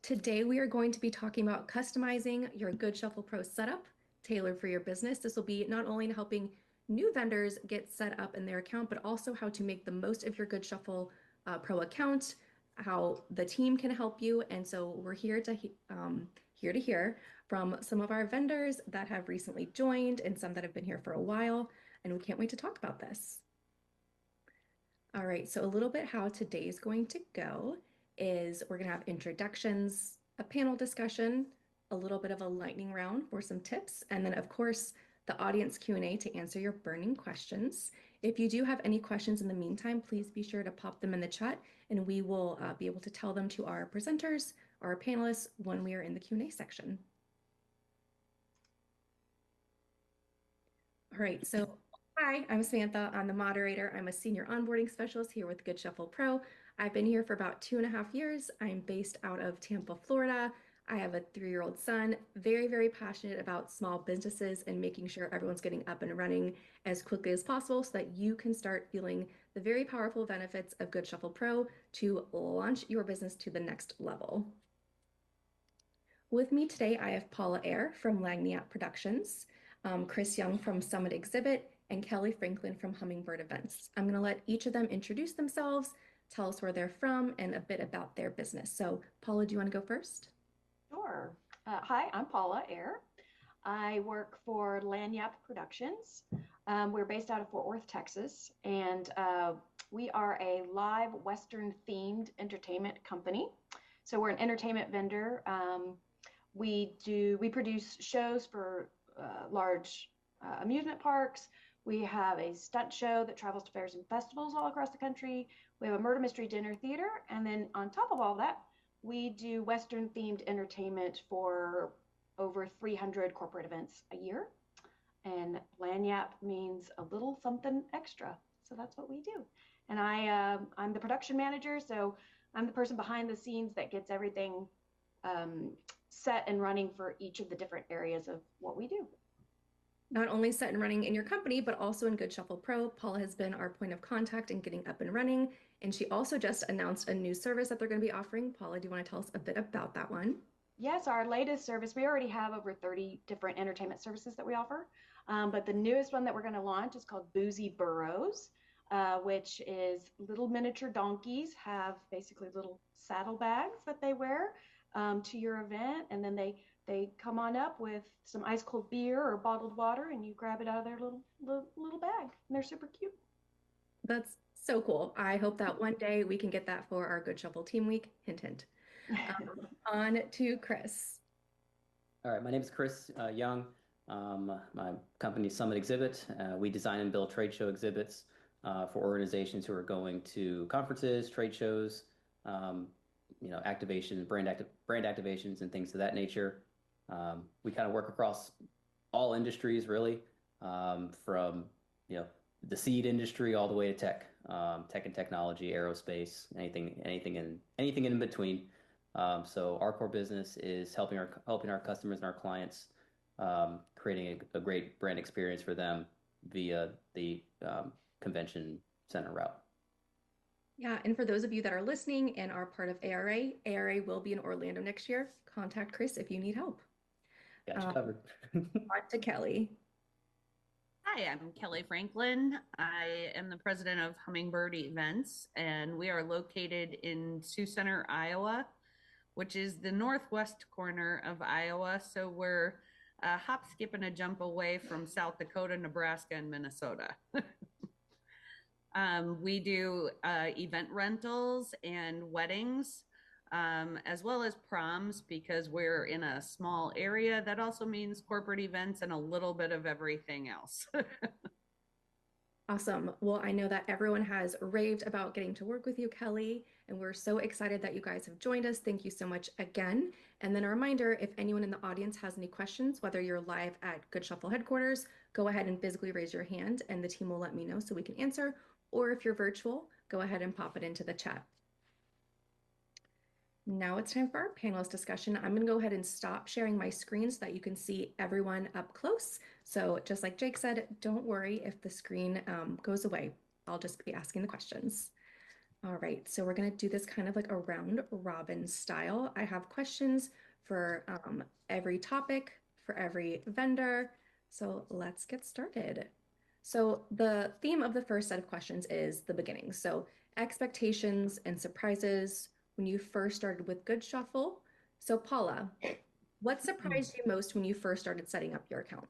Today, we are going to be talking about customizing your Goodshuffle Pro setup tailored for your business. This will be not only helping new vendors get set up in their account, but also how to make the most of your Goodshuffle Pro account, how the team can help you. And so we're here to hear from some of our vendors that have recently joined and some that have been here for a while. And we can't wait to talk about this. All right, so a little bit how today's going to go is we're going to have introductions, a panel discussion, a little bit of a lightning round for some tips, and then of course the audience Q&A to answer your burning questions. If you do have any questions in the meantime, please be sure to pop them in the chat and we will be able to tell them to our presenters, our panelists when we are in the Q&A section. All right, so hi, I'm Samantha. I'm the moderator. I'm a senior onboarding specialist here with Goodshuffle Pro. I've been here for about 2.5 years. I'm based out of Tampa, Florida. I have a 3-year-old son, very, very passionate about small businesses and making sure everyone's getting up and running as quickly as possible so that you can start feeling the very powerful benefits of Goodshuffle Pro to launch your business to the next level. With me today, I have Paula Eyre from Lagniappe Productions, Chris Young from Summit Exhibit, and Kelly Franklin from Hummingbird Events. I'm going to let each of them introduce themselves, tell us where they're from, and a bit about their business. So, Paula, do you want to go first? Sure. Hi, I'm Paula Eyre. I work for Lagniappe Productions. We're based out of Fort Worth, Texas, and we are a live Western themed entertainment company. So we're an entertainment vendor. We produce shows for large amusement parks. We have a stunt show that travels to fairs and festivals all across the country. We have a murder mystery dinner theater, and then on top of all that, we do Western themed entertainment for over 300 corporate events a year. And Lagniappe means a little something extra. So that's what we do. And I'm the production manager. So I'm the person behind the scenes that gets everything set and running for each of the different areas of what we do. Not only set and running in your company, but also in Goodshuffle Pro. Paula has been our point of contact in getting up and running. And she also just announced a new service that they're going to be offering. Paula, do you want to tell us a bit about that one? Yes, our latest service, we already have over 30 different entertainment services that we offer. But the newest one that we're going to launch is called Boozy Burros, which is little miniature donkeys have basically little saddlebags that they wear to your event. And then they come on up with some ice cold beer or bottled water and you grab it out of their little bag. And they're super cute. That's so cool. I hope that one day we can get that for our Good Shuffle Team Week. Hint, hint. On to Chris. All right, my name is Chris Young. My company is Summit Exhibit. We design and build trade show exhibits for organizations who are going to conferences, trade shows, activation, brand activations, and things of that nature. We kind of work across all industries, really, from the seed industry all the way to tech and technology, aerospace, anything in between. So our core business is helping our customers and our clients, creating a great brand experience for them via the convention center route. Yeah, and for those of you that are listening and are part of ARA, ARA will be in Orlando next year. Contact Chris if you need help. Got you covered. On to Kelly. Hi, I'm Kelly Franklin. I am the president of Hummingbird Events, and we are located in Sioux Center, Iowa, which is the northwest corner of Iowa. So we're a hop, skip, and a jump away from South Dakota, Nebraska, and Minnesota. We do event rentals and weddings, as well as proms because we're in a small area. That also means corporate events and a little bit of everything else. Awesome. Well, I know that everyone has raved about getting to work with you, Kelly, and we're so excited that you guys have joined us. Thank you so much again. And then a reminder, if anyone in the audience has any questions, whether you're live at Good Shuffle headquarters, go ahead and physically raise your hand and the team will let me know so we can answer. Or if you're virtual, go ahead and pop it into the chat. Now it's time for our panelist discussion. I'm going to go ahead and stop sharing my screen so that you can see everyone up close. So just like Jake said, don't worry if the screen goes away. I'll just be asking the questions. All right, so we're going to do this kind of like a round robin style. I have questions for every topic, for every vendor. So let's get started. So the theme of the first set of questions is the beginning. So expectations and surprises when you first started with Goodshuffle. So Paula, what surprised you most when you first started setting up your account?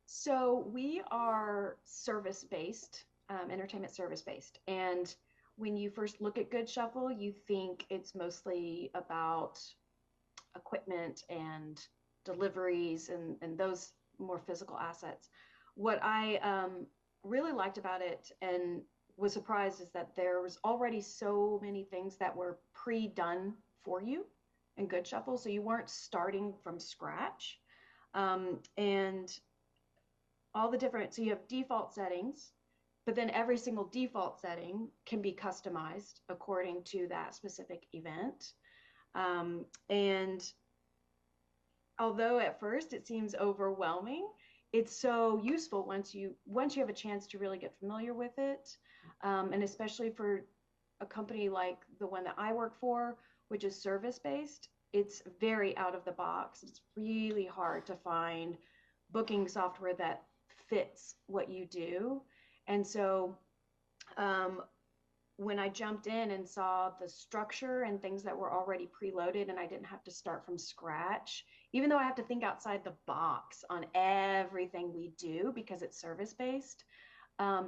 So we are service-based, entertainment service-based. And when you first look at Goodshuffle, you think it's mostly about equipment and deliveries and those more physical assets. What I really liked about it and was surprised is that there was already so many things that were pre-done for you in Goodshuffle. So you weren't starting from scratch. And all the different, so you have default settings, but then every single default setting can be customized according to that specific event. And although at first it seems overwhelming, it's so useful once you have a chance to really get familiar with it, and especially for a company like the one that I work for, which is service based. It's very out of the box. It's really hard to find booking software that fits what you do. And so when I jumped in and saw the structure and things that were already preloaded and I didn't have to start from scratch, even though I have to think outside the box on everything we do because it's service based,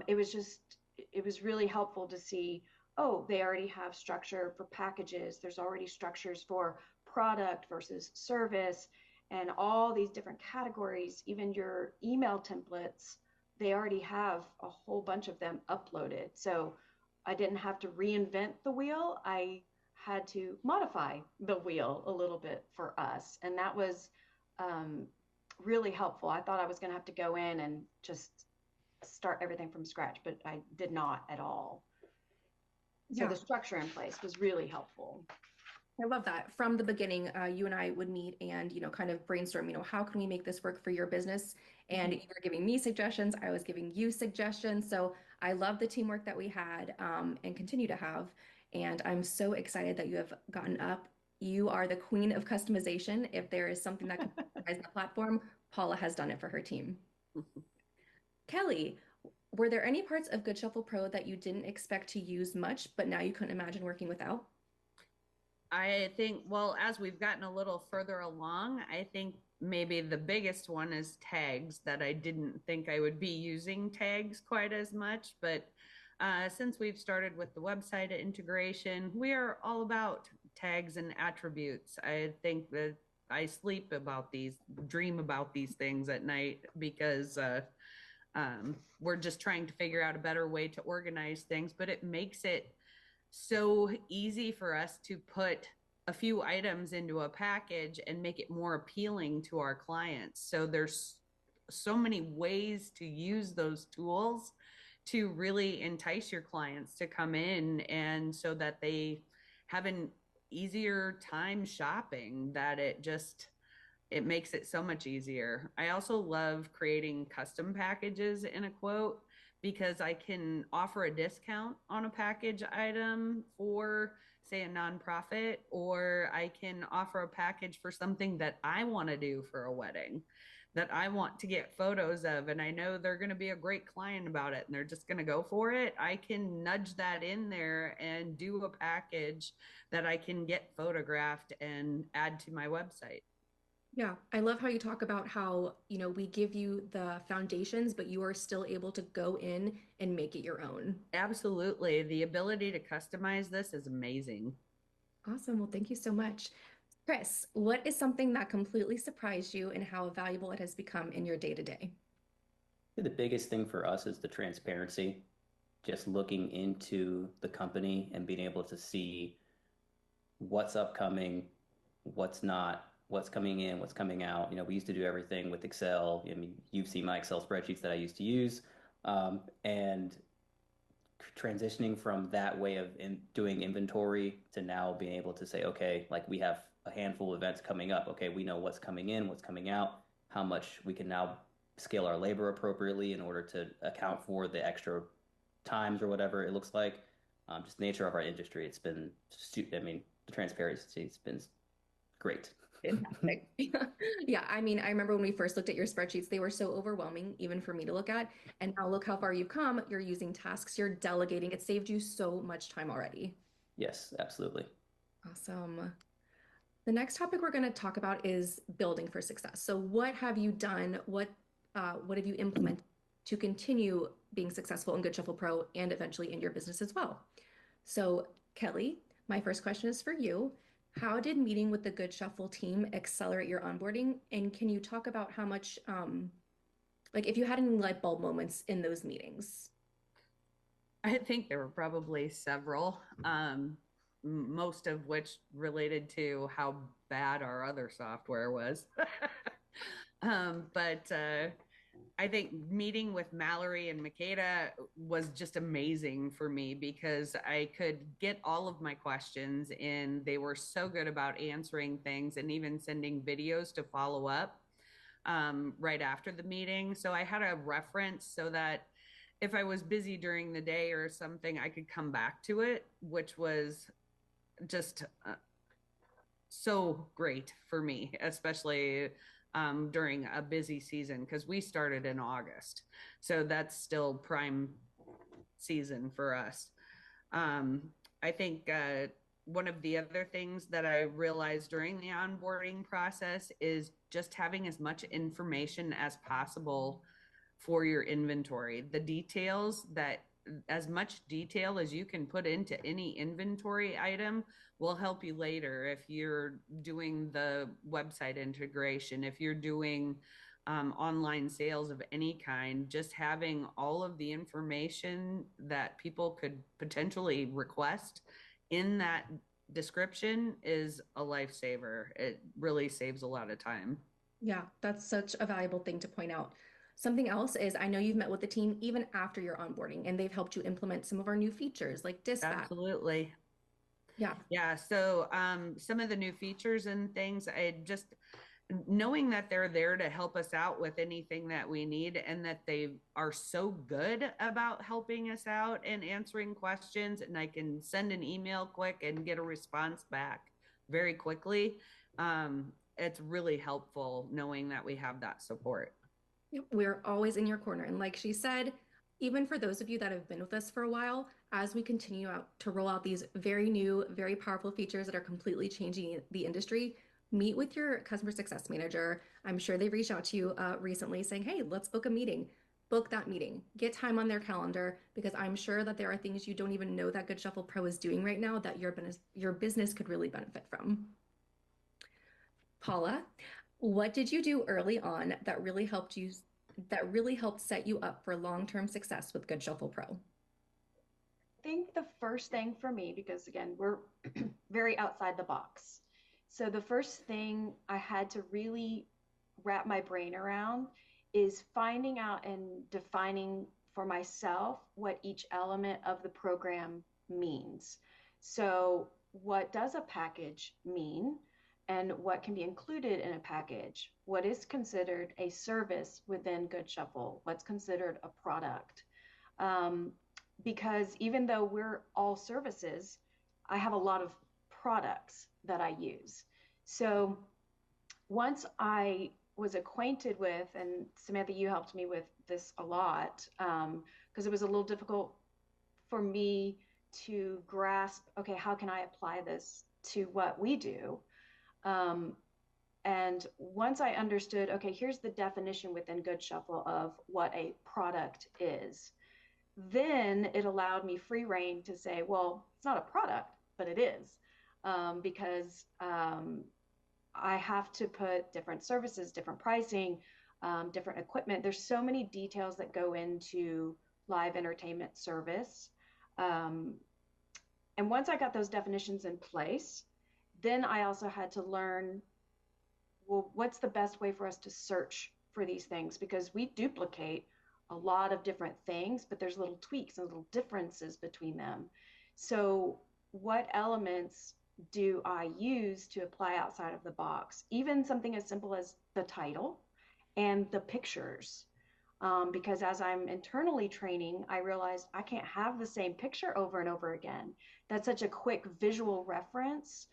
it was really helpful to see, oh, they already have structure for packages. There's already structures for product versus service and all these different categories, even your email templates, they already have a whole bunch of them uploaded. So I didn't have to reinvent the wheel. I had to modify the wheel a little bit for us. And that was really helpful. I thought I was going to have to go in and just start everything from scratch, but I did not at all. So the structure in place was really helpful. I love that. From the beginning, you and I would meet and, kind of brainstorm, how can we make this work for your business? And you were giving me suggestions. I was giving you suggestions. So I love the teamwork that we had and continue to have. And I'm so excited that you have gotten up. You are the queen of customization. If there is something that can customize the platform, Paula has done it for her team. Kelly, were there any parts of Goodshuffle Pro that you didn't expect to use much, but now you couldn't imagine working without? I think, well, as we've gotten a little further along, I think maybe the biggest one is tags, that I didn't think I would be using tags quite as much. But since we've started with the website integration, we are all about tags and attributes. I think that I sleep about these, dream about these things at night because we're just trying to figure out a better way to organize things, but it makes it so easy for us to put a few items into a package and make it more appealing to our clients. So there's so many ways to use those tools to really entice your clients to come in, and so that they have an easier time shopping, that it makes it so much easier. I also love creating custom packages in a quote, because I can offer a discount on a package item for, say, a nonprofit, or I can offer a package for something that I want to do for a wedding, that I want to get photos of, and I know they're going to be a great client about it and they're just going to go for it. I can nudge that in there and do a package that I can get photographed and add to my website. Yeah, I love how you talk about how, we give you the foundations, but you are still able to go in and make it your own. Absolutely. The ability to customize this is amazing. Awesome. Well, thank you so much. Chris, what is something that completely surprised you and how valuable it has become in your day-to-day? The biggest thing for us is the transparency, just looking into the company and being able to see what's upcoming, what's not, what's coming in, what's coming out. We used to do everything with Excel. I mean, you've seen my Excel spreadsheets that I used to use, and transitioning from that way of doing inventory to now being able to say, okay, like we have a handful of events coming up. Okay, we know what's coming in, what's coming out, how much we can now scale our labor appropriately in order to account for the extra times or whatever it looks like. Just the nature of our industry, it's been, I mean, the transparency, it's been great. Fantastic. Yeah, I mean, I remember when we first looked at your spreadsheets, they were so overwhelming, even for me to look at. And now look how far you've come. You're using tasks, you're delegating. It saved you so much time already. Yes, absolutely. Awesome. The next topic we're going to talk about is building for success. So what have you done? What have you implemented to continue being successful in Goodshuffle Pro and eventually in your business as well? So Kelly, my first question is for you. How did meeting with the Goodshuffle team accelerate your onboarding? And can you talk about how much, like if you had any light bulb moments in those meetings? I think there were probably several, most of which related to how bad our other software was. But I think meeting with Mallory and Makeda was just amazing for me because I could get all of my questions in. They were so good about answering things and even sending videos to follow up right after the meeting. So I had a reference so that if I was busy during the day or something, I could come back to it, which was just so great for me, especially during a busy season because we started in August. So that's still prime season for us. I think one of the other things that I realized during the onboarding process is just having as much information as possible for your inventory. The details that as much detail as you can put into any inventory item will help you later if you're doing the website integration, if you're doing online sales of any kind. Just having all of the information that people could potentially request in that description is a lifesaver. It really saves a lot of time. Yeah, that's such a valuable thing to point out. Something else is I know you've met with the team even after your onboarding and they've helped you implement some of our new features like dispatch. Absolutely. Yeah. Yeah. So some of the new features and things, I just knowing that they're there to help us out with anything that we need and that they are so good about helping us out and answering questions, and I can send an email quick and get a response back very quickly. It's really helpful knowing that we have that support. Yep, we're always in your corner. And like she said, even for those of you that have been with us for a while, as we continue out to roll out these very new, very powerful features that are completely changing the industry, meet with your customer success manager. I'm sure they've reached out to you recently saying, hey, let's book a meeting. Book that meeting. Get time on their calendar because I'm sure that there are things you don't even know that Goodshuffle Pro is doing right now that your business could really benefit from. Paula, what did you do early on that really helped set you up for long-term success with Goodshuffle Pro? I think the first thing for me, because again, we're very outside the box. So the first thing I had to really wrap my brain around is finding out and defining for myself what each element of the program means. So what does a package mean? And what can be included in a package? What is considered a service within Goodshuffle? What's considered a product? Because even though we're all services, I have a lot of products that I use. So once I was acquainted with, and Samantha, you helped me with this a lot, because it was a little difficult for me to grasp, okay, how can I apply this to what we do? And once I understood, okay, here's the definition within Goodshuffle of what a product is, then it allowed me free reign to say, well, it's not a product, but it is, because I have to put different services, different pricing, different equipment. There's so many details that go into live entertainment service. And once I got those definitions in place, then I also had to learn, well, what's the best way for us to search for these things? Because we duplicate a lot of different things, but there's little tweaks and little differences between them. So what elements do I use to apply outside of the box? Even something as simple as the title and the pictures. because as I'm internally training, I realized I can't have the same picture over and over again. That's such a quick visual reference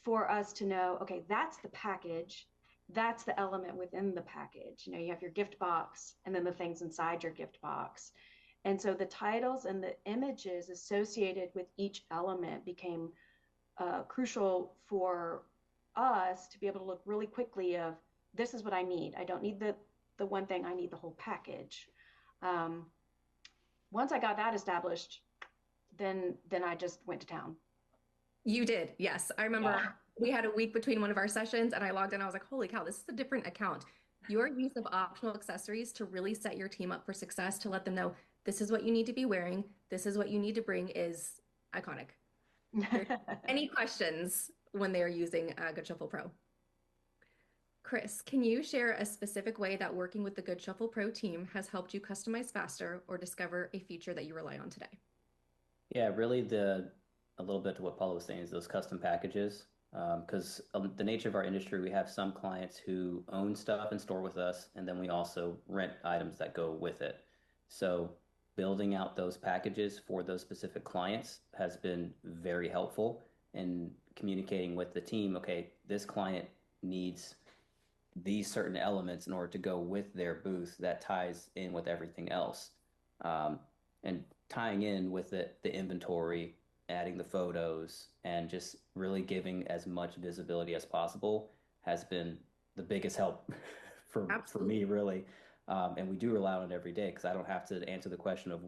for us to know, okay, that's the package. That's the element within the package. You have your gift box and then the things inside your gift box. And so the titles and the images associated with each element became crucial for us to be able to look really quickly of, this is what I need. I don't need the one thing, I need the whole package. Once I got that established, then I just went to town. You did, yes. I remember we had a week between one of our sessions and I logged in. I was like, holy cow, this is a different account. Your use of optional accessories to really set your team up for success, to let them know this is what you need to be wearing, this is what you need to bring, is iconic. Any questions when they're using Goodshuffle Pro? Chris, can you share a specific way that working with the Goodshuffle Pro team has helped you customize faster or discover a feature that you rely on today? Yeah, really a little bit to what Paula was saying is those custom packages. Because the nature of our industry, we have some clients who own stuff and store with us, and then we also rent items that go with it. So building out those packages for those specific clients has been very helpful in communicating with the team. Okay, this client needs these certain elements in order to go with their booth that ties in with everything else. And tying in with the inventory, adding the photos, and just really giving as much visibility as possible has been the biggest help for me, really. And we do rely on it every day because I don't have to answer the question of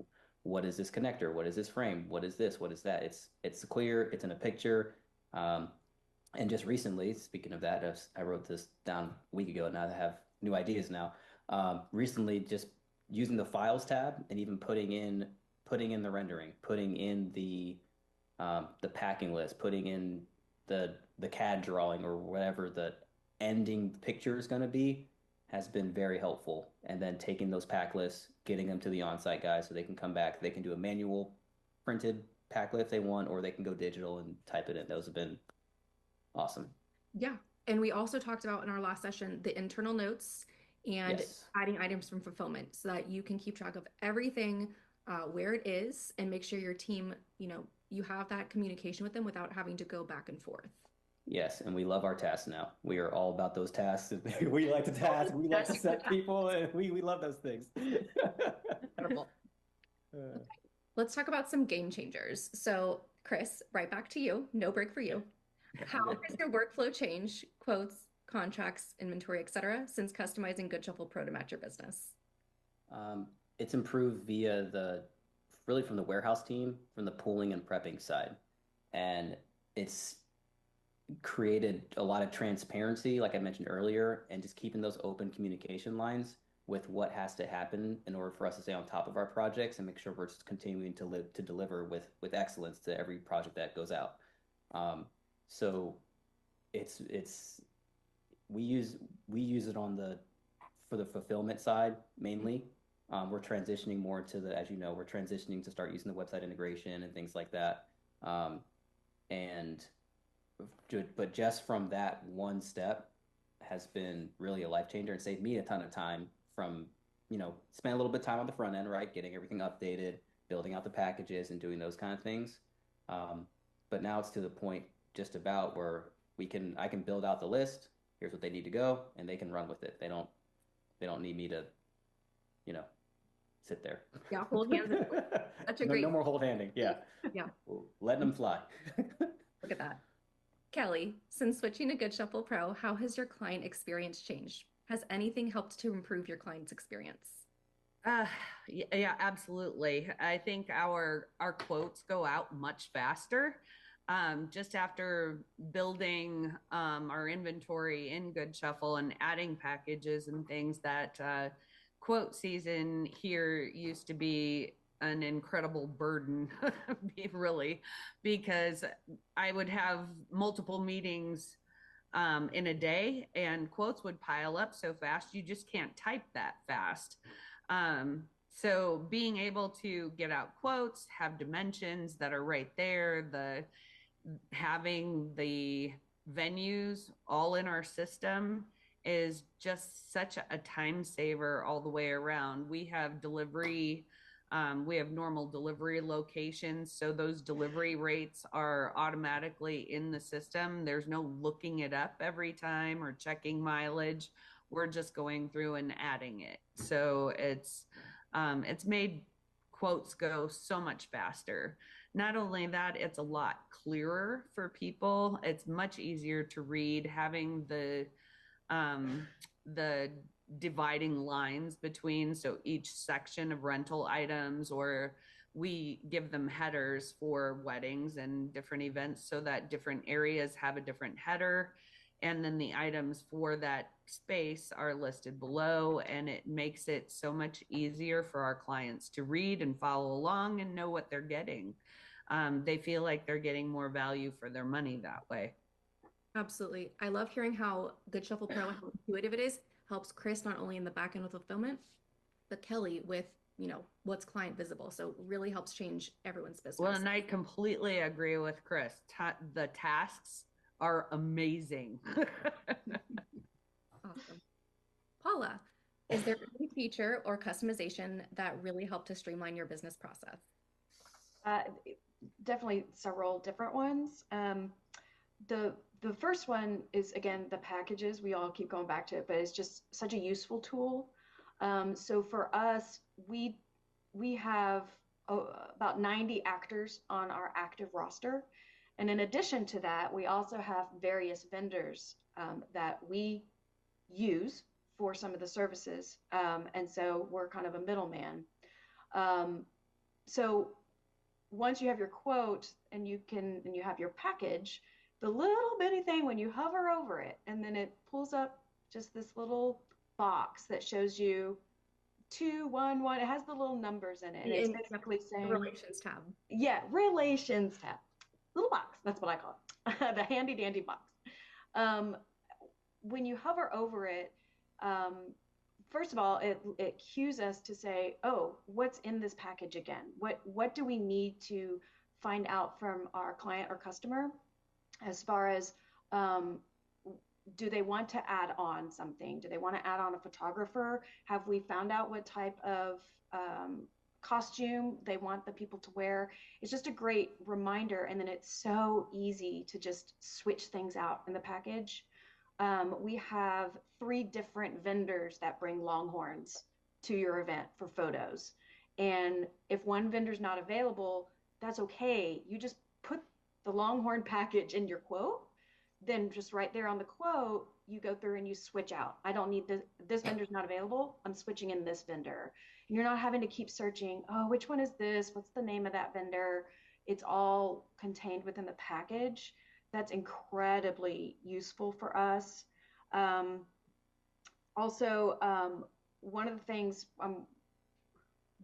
what is this connector, what is this frame, what is this, what is that. It's clear, it's in a picture. And just recently, speaking of that, I wrote this down a week ago, and I have new ideas now. Recently, just using the files tab and even putting in the rendering, putting in the packing list, putting in the CAD drawing or whatever the ending picture is going to be, has been very helpful. And then taking those pack lists, getting them to the on-site guys so they can come back. They can do a manual printed pack list if they want, or they can go digital and type it in. Those have been awesome. Yeah. And we also talked about in our last session the internal notes and adding items from fulfillment so that you can keep track of everything, where it is, and make sure your team, you have that communication with them without having to go back and forth. Yes, and we love our tasks now. We are all about those tasks. We like to task. We like to set people, and we love those things. Incredible. Okay. Let's talk about some game changers. So, Chris, right back to you. No break for you. How has your workflow changed, quotes, contracts, inventory, etc., since customizing Goodshuffle Pro to match your business? It's improved via really from the warehouse team, from the pooling and prepping side. And it's created a lot of transparency, like I mentioned earlier, and just keeping those open communication lines with what has to happen in order for us to stay on top of our projects and make sure we're just continuing to deliver with excellence to every project that goes out. So we use it for the fulfillment side mainly. We're transitioning more to as we're transitioning to start using the website integration and things like that. But just from that one step has been really a life changer and saved me a ton of time from, spend a little bit of time on the front end, right? Getting everything updated, building out the packages and doing those kind of things. But now it's to the point just about where I can build out the list. Here's what they need to go, and they can run with it. They don't need me to, sit there. Yeah, hold hands. That's a great. No more hold handing. Yeah. Yeah. Letting them fly. Look at that. Kelly, since switching to Goodshuffle Pro, how has your client experience changed? Has anything helped to improve your client's experience? Yeah, absolutely. I think our quotes go out much faster. Just after building our inventory in Goodshuffle and adding packages and things, that quote season here used to be an incredible burden, really, because I would have multiple meetings in a day, and quotes would pile up so fast you just can't type that fast. So being able to get out quotes, have dimensions that are right there, having the venues all in our system is just such a time saver all the way around. We have delivery, we have normal delivery locations, so those delivery rates are automatically in the system. There's no looking it up every time or checking mileage. We're just going through and adding it. So it's made quotes go so much faster. Not only that, it's a lot clearer for people. It's much easier to read, having the dividing lines between, so each section of rental items, or we give them headers for weddings and different events so that different areas have a different header, and then the items for that space are listed below, and it makes it so much easier for our clients to read and follow along and know what they're getting. They feel like they're getting more value for their money that way. Absolutely. I love hearing how Goodshuffle Pro, how intuitive it is, helps Chris not only in the back end with fulfillment, but Kelly with, what's client visible. So really helps change everyone's business. Well, and I completely agree with Chris. The tasks are amazing. Awesome. Paula, is there any feature or customization that really helped to streamline your business process? Definitely several different ones. The first one is, again, the packages. We all keep going back to it, but it's just such a useful tool. So for us, we have about 90 actors on our active roster. And in addition to that, we also have various vendors that we use for some of the services. And so we're kind of a middleman. So once you have your quote and you have your package, the little bitty thing, when you hover over it, and then it pulls up just this little box that shows you 211. It has the little numbers in it. And it's basically saying Relations tab. Yeah, relations tab. Little box. That's what I call it. The handy dandy box. When you hover over it, first of all, it cues us to say, oh, what's in this package again? What do we need to find out from our client or customer as far as do they want to add on something? Do they want to add on a photographer? Have we found out what type of costume they want the people to wear? It's just a great reminder. And then it's so easy to just switch things out in the package. We have 3 different vendors that bring Longhorns to your event for photos. And if one vendor's not available, that's okay. You just put the Longhorn package in your quote. Then just right there on the quote, you go through and you switch out. I don't need this vendor's not available. I'm switching in this vendor. And you're not having to keep searching, oh, which one is this? What's the name of that vendor? It's all contained within the package. That's incredibly useful for us. Also, one of the things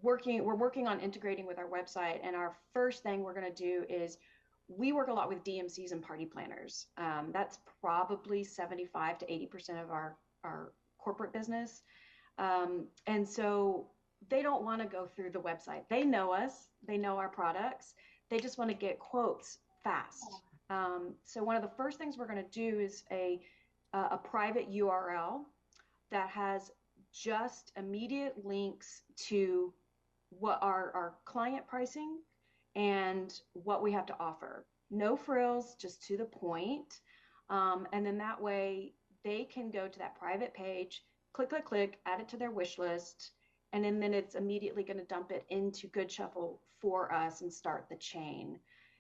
we're working on integrating with our website, and our first thing we're going to do is we work a lot with DMCs and party planners. That's probably 75 to 80% of our corporate business. And so they don't want to go through the website. They know us, they know our products. They just want to get quotes fast. So one of the first things we're going to do is a private URL that has just immediate links to what our client pricing and what we have to offer. No frills, just to the point. And then that way they can go to that private page, click, add it to their wish list, and then it's immediately going to dump it into Goodshuffle for us and start the chain.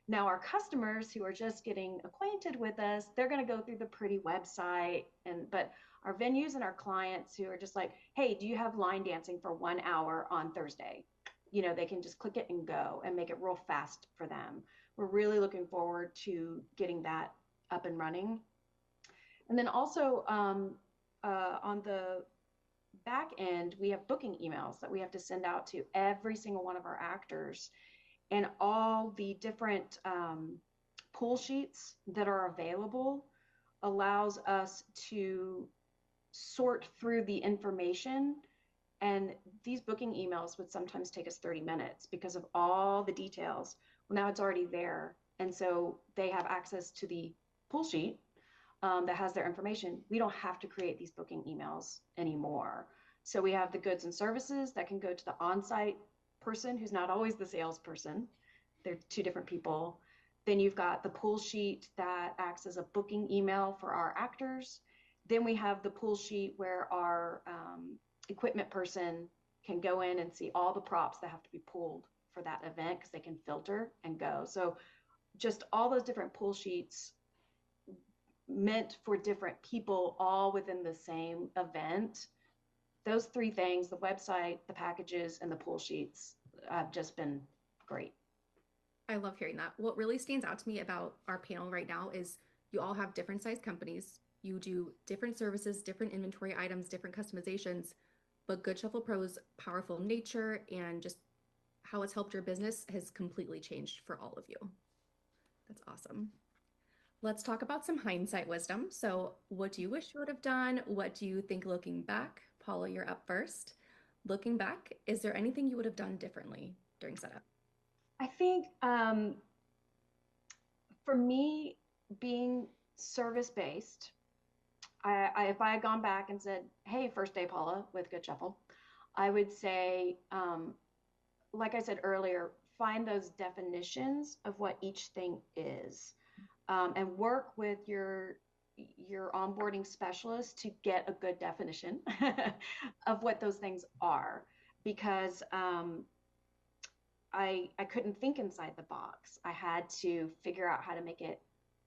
Now, our customers who are just getting acquainted with us, they're going to go through the pretty website, but our venues and our clients who are just like, hey, do you have line dancing for 1 hour on Thursday? They can just click it and go and make it real fast for them. We're really looking forward to getting that up and running. And then also on the back end, we have booking emails that we have to send out to every single one of our actors, and all the different pull sheets that are available allows us to sort through the information. And these booking emails would sometimes take us 30 minutes because of all the details. Well, now it's already there. And so they have access to the pull sheet. that has their information, we don't have to create these booking emails anymore. So we have the goods and services that can go to the on-site person who's not always the salesperson. They're two different people. Then you've got the pull sheet that acts as a booking email for our actors. Then we have the pull sheet where our equipment person can go in and see all the props that have to be pulled for that event because they can filter and go. So just all those different pull sheets meant for different people all within the same event. Those three things, the website, the packages, and the pull sheets, have just been great. I love hearing that. What really stands out to me about our panel right now is you all have different size companies. You do different services, different inventory items, different customizations, but Goodshuffle Pro's powerful nature and just how it's helped your business has completely changed for all of you. That's awesome. Let's talk about some hindsight wisdom. So what do you wish you would have done? What do you think looking back? Paula, you're up first. Looking back, is there anything you would have done differently during setup? I think for me, being service-based, if I had gone back and said, hey, first day, Paula, with Goodshuffle, I would say, like I said earlier, find those definitions of what each thing is, and work with your onboarding specialist to get a good definition of what those things are, because I couldn't think inside the box. I had to figure out how to make it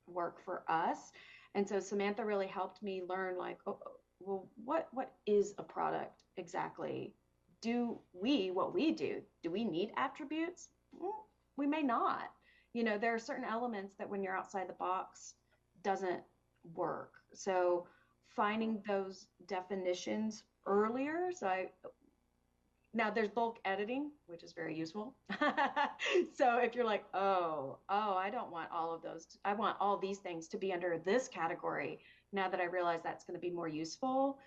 work for us. And so Samantha really helped me learn, like, oh, well, what is a product exactly? What we do we need attributes? We may not. There are certain elements that when you're outside the box doesn't work. So finding those definitions earlier. Now there's bulk editing, which is very useful. So if you're like, oh, I don't want all of those. I want all these things to be under this category. Now that I realize that's going to be more useful,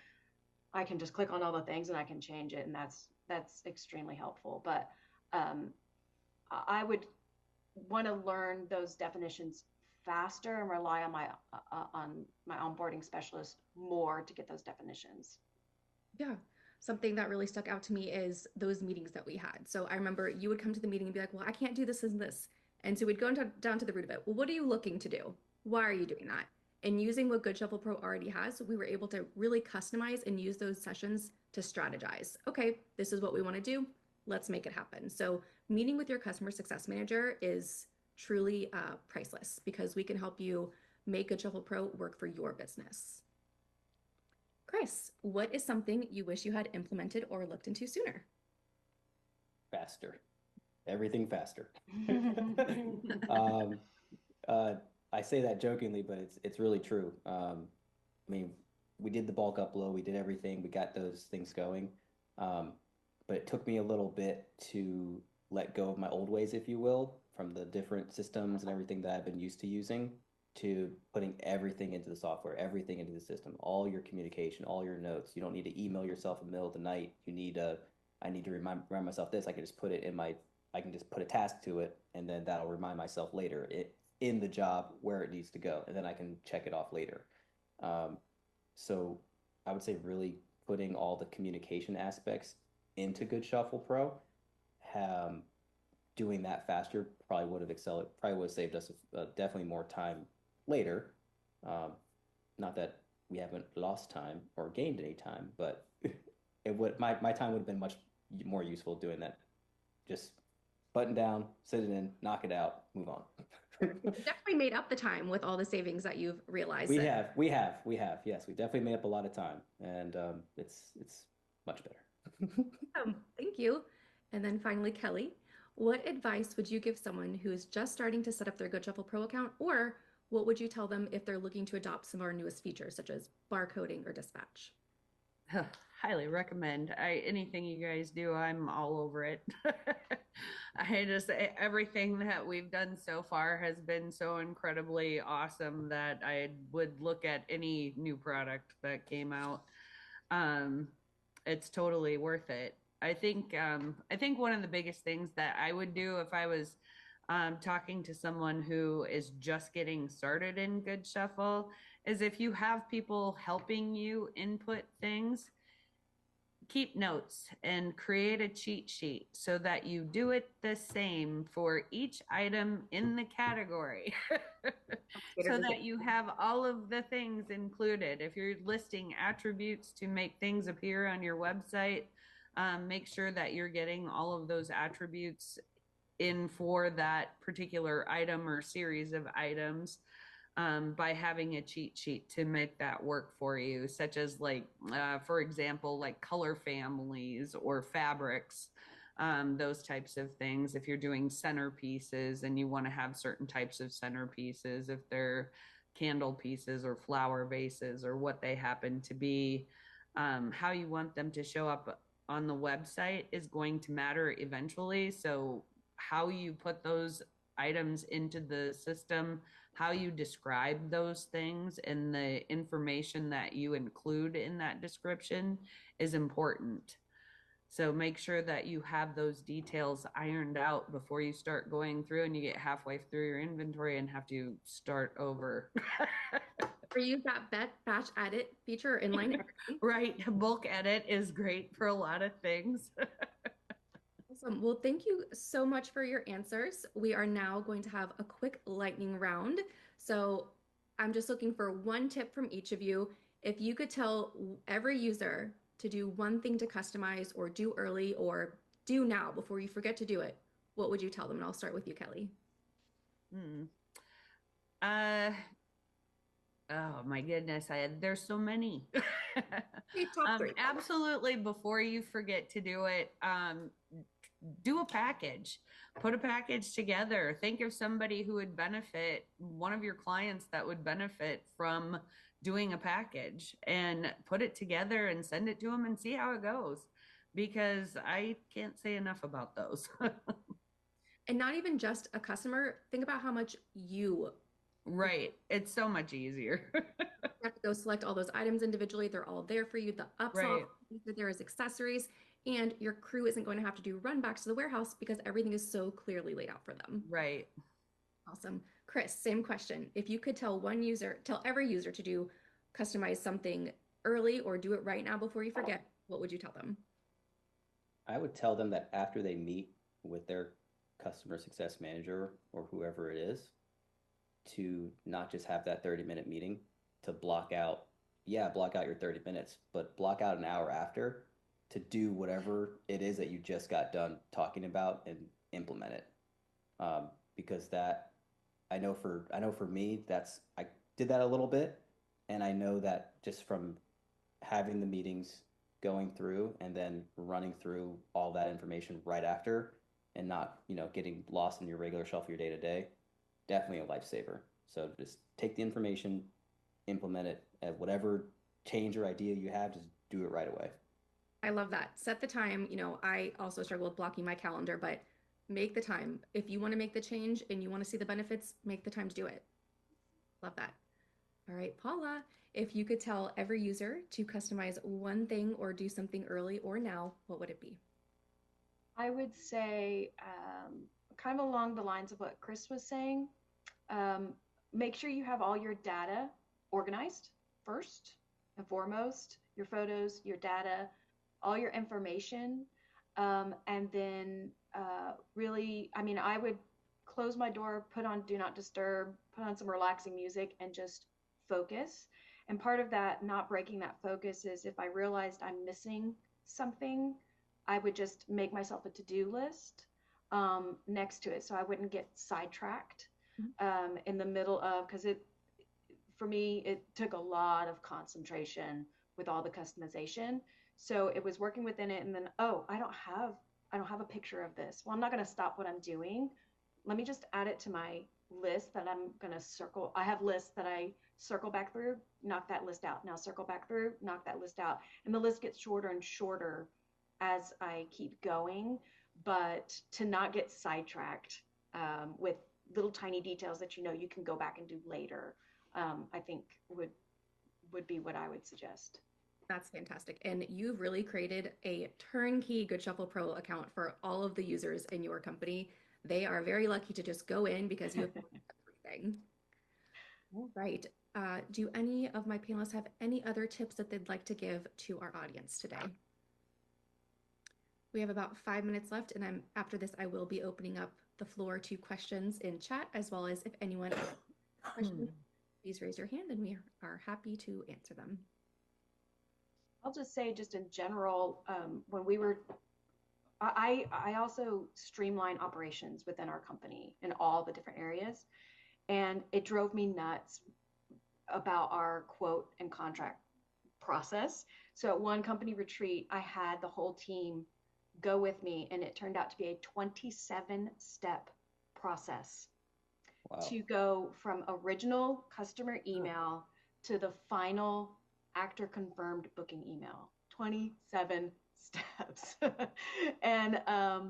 I can just click on all the things and I can change it. And that's extremely helpful. But I would want to learn those definitions faster and rely on my onboarding specialist more to get those definitions. Yeah. Something that really stuck out to me is those meetings that we had. So I remember you would come to the meeting and be like, well, I can't do this and this. And so we'd go down to the root of it. Well, what are you looking to do? Why are you doing that? And using what Goodshuffle Pro already has, we were able to really customize and use those sessions to strategize. Okay, this is what we want to do. Let's make it happen. So meeting with your customer success manager is truly priceless because we can help you make Goodshuffle Pro work for your business. Chris, what is something you wish you had implemented or looked into sooner? Faster. Everything faster. I say that jokingly, but it's really true. I mean, we did the bulk upload, we did everything, we got those things going. But it took me a little bit to let go of my old ways, if you will, from the different systems and everything that I've been used to using, to putting everything into the software, everything into the system, all your communication, all your notes. You don't need to email yourself in the middle of the night. I need to remind myself this. I can just put a task to it, and then that'll remind myself later in the job where it needs to go, and then I can check it off later. So I would say really putting all the communication aspects into Goodshuffle Pro, doing that faster probably would have saved us definitely more time later. Not that we haven't lost time or gained any time, but my time would have been much more useful doing that. Just button down, sit it in, knock it out, move on. Definitely made up the time with all the savings that you've realized. We have. Yes, we definitely made up a lot of time, and it's much better. Thank you. And then finally, Kelly, what advice would you give someone who is just starting to set up their Goodshuffle Pro account, or what would you tell them if they're looking to adopt some of our newest features, such as barcoding or dispatch? Highly recommend. Anything you guys do, I'm all over it. Everything that we've done so far has been so incredibly awesome that I would look at any new product that came out. It's totally worth it. I think one of the biggest things that I would do if I was talking to someone who is just getting started in Goodshuffle is if you have people helping you input things, keep notes and create a cheat sheet so that you do it the same for each item in the category. So that you have all of the things included. If you're listing attributes to make things appear on your website, make sure that you're getting all of those attributes in for that particular item or series of items. By having a cheat sheet to make that work for you, such as like, for example, like color families or fabrics, those types of things. If you're doing centerpieces and you want to have certain types of centerpieces, if they're candle pieces or flower vases or what they happen to be, how you want them to show up on the website is going to matter eventually. So how you put those items into the system, how you describe those things, and the information that you include in that description is important. So make sure that you have those details ironed out before you start going through and you get halfway through your inventory and have to start over. Or use that batch edit feature or inline editing. Right. Bulk edit is great for a lot of things. Awesome. Well, thank you so much for your answers. We are now going to have a quick lightning round. So I'm just looking for one tip from each of you. If you could tell every user to do one thing to customize or do early or do now before you forget to do it, what would you tell them? And I'll start with you, Kelly. Oh my goodness, there's so many. Top 3. Absolutely, before you forget to do it, do a package. Put a package together. Think of somebody who would benefit, one of your clients that would benefit from doing a package, and put it together and send it to them and see how it goes, because I can't say enough about those. And not even just a customer. Think about how much you Right. It's so much easier. You have to go select all those items individually. They're all there for you. The upsell Right. there is accessories, and your crew isn't going to have to do run backs to the warehouse because everything is so clearly laid out for them. Right. Awesome. Chris, same question. If you could tell every user to customize something early or do it right now before you forget, what would you tell them? I would tell them that after they meet with their customer success manager or whoever it is, to not just have that 30-minute meeting, to block out your 30 minutes, but block out an hour after to do whatever it is that you just got done talking about and implement it. Because that, I know for me, I did that a little bit, and I know that just from having the meetings, going through and then running through all that information right after, and not, getting lost in your regular shuffle, your day to day, definitely a lifesaver. So just take the information, implement it, at whatever change or idea you have, just do it right away. I love that. Set the time. I also struggle with blocking my calendar, but make the time. If you want to make the change and you want to see the benefits, make the time to do it. Love that. All right, Paula, if you could tell every user to customize one thing or do something early or now, what would it be? I would say, kind of along the lines of what Chris was saying, make sure you have all your data organized first and foremost, your photos, your data, all your information. And then really, I would close my door, put on Do Not Disturb, put on some relaxing music, and just focus. And part of that, not breaking that focus, is if I realized I'm missing something, I would just make myself a to-do list next to it, so I wouldn't get sidetracked in the middle of, because for me, it took a lot of concentration with all the customization. So it was working within it, and then, I don't have a picture of this. Well, I'm not going to stop what I'm doing. Let me just add it to my list that I'm going to circle. I have lists that I circle back through, knock that list out. Now circle back through, knock that list out. And the list gets shorter and shorter as I keep going, but to not get sidetracked with little tiny details that you can go back and do later, I think would be what I would suggest. That's fantastic. And you've really created a turnkey Goodshuffle Pro account for all of the users in your company. They are very lucky to just go in because you have everything. All right. Do any of my panelists have any other tips that they'd like to give to our audience today? We have about 5 minutes left, and after this, I will be opening up the floor to questions in chat, as well as if anyone has questions, please raise your hand and we are happy to answer them. I'll just say, just in general, when we were, I also streamline operations within our company in all the different areas. And it drove me nuts about our quote and contract process. So at one company retreat, I had the whole team go with me, and it turned out to be a 27-step process. Wow. To go from original customer email to the final actor confirmed booking email. 27 steps. And I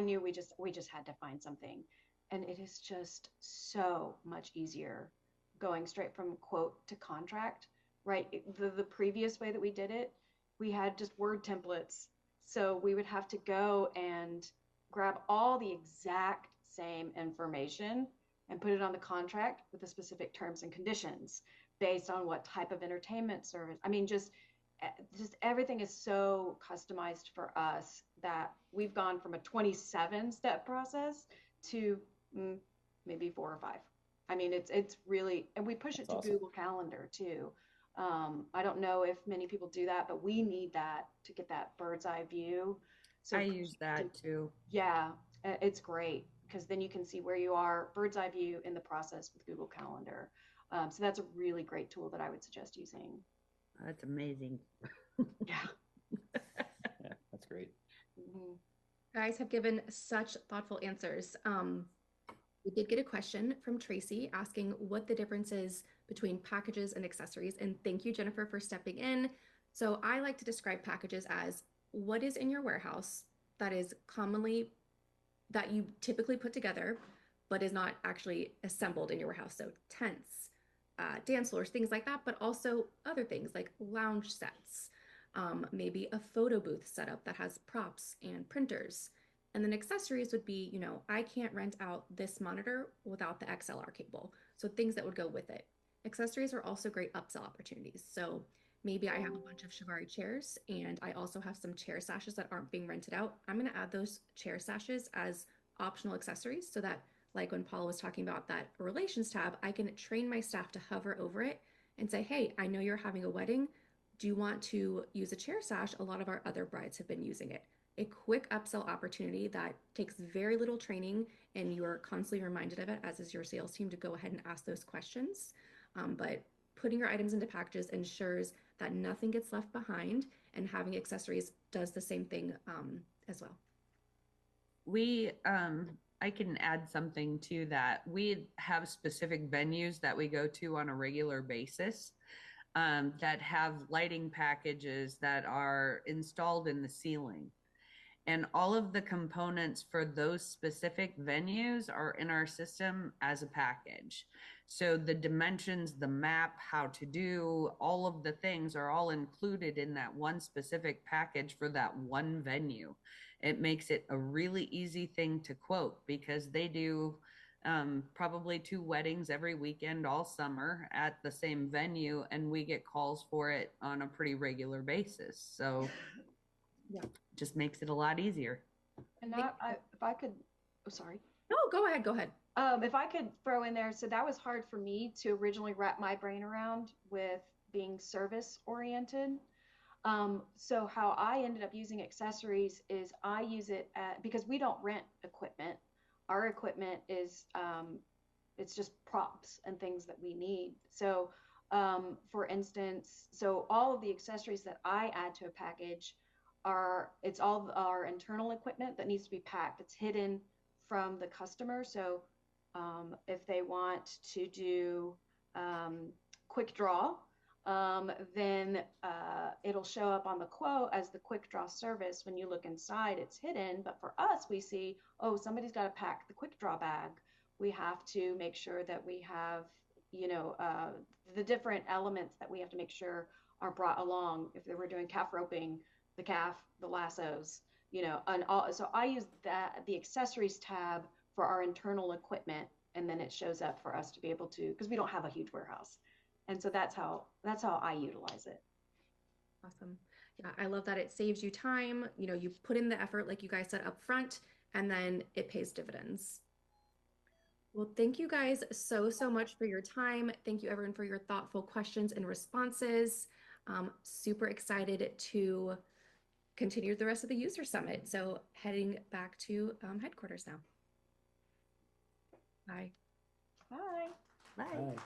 knew we just had to find something. And it is just so much easier going straight from quote to contract, right? The previous way that we did it, we had just Word templates. So we would have to go and grab all the exact same information and put it on the contract with the specific terms and conditions based on what type of entertainment service. I mean, just everything is so customized for us that we've gone from a 27-step process to maybe 4 or 5. I mean, it's really, and we push it to awesome. Google Calendar too. I don't know if many people do that, but we need that to get that bird's eye view. So I use that too. Yeah, it's great because then you can see where you are, bird's eye view in the process with Google Calendar. So that's a really great tool that I would suggest using. That's amazing. Yeah. Yeah, that's great. Mm-hmm. Guys have given such thoughtful answers. We did get a question from Tracy asking what the difference is between packages and accessories. And thank you, Jennifer, for stepping in. So I like to describe packages as what is in your warehouse that you typically put together, but is not actually assembled in your warehouse. So tents, dance floors, things like that, but also other things like lounge sets, maybe a photo booth setup that has props and printers. And then accessories would be, I can't rent out this monitor without the XLR cable. So things that would go with it. Accessories are also great upsell opportunities. So maybe I have a bunch of Chiavari chairs and I also have some chair sashes that aren't being rented out. I'm going to add those chair sashes as optional accessories so that, like when Paula was talking about that relations tab, I can train my staff to hover over it and say, hey, I know you're having a wedding. Do you want to use a chair sash? A lot of our other brides have been using it. A quick upsell opportunity that takes very little training and you're constantly reminded of it, as is your sales team, to go ahead and ask those questions. But putting your items into packages ensures that nothing gets left behind, and having accessories does the same thing as well. I can add something to that. We have specific venues that we go to on a regular basis that have lighting packages that are installed in the ceiling. And all of the components for those specific venues are in our system as a package. So the dimensions, the map, how to do, all of the things are all included in that one specific package for that one venue. It makes it a really easy thing to quote because they do probably 2 weddings every weekend all summer at the same venue, and we get calls for it on a pretty regular basis. So yeah, just makes it a lot easier. And if I could, oh, sorry. No, go ahead. If I could throw in there, so that was hard for me to originally wrap my brain around with being service oriented. So how I ended up using accessories is I use it because we don't rent equipment. Our equipment is, it's just props and things that we need. So for instance, so all of the accessories that I add to a package it's all our internal equipment that needs to be packed. It's hidden from the customer. So if they want to do quick draw, then it'll show up on the quote as the quick draw service. When you look inside, it's hidden. But for us, we see, oh, somebody's got to pack the quick draw bag. We have to make sure that we have, the different elements that we have to make sure are brought along. If they were doing calf roping, the calf, the lassos, and all. So I use the accessories tab for our internal equipment and then it shows up for us to be able to, because we don't have a huge warehouse. And so that's how I utilize it. Awesome. Yeah, I love that it saves you time. You know, you put in the effort, like you guys said up front, and then it pays dividends. Well, thank you guys so much for your time. Thank you everyone for your thoughtful questions and responses. Super excited to continue the rest of the user summit. So heading back to headquarters now. Bye. Bye. Bye. All right.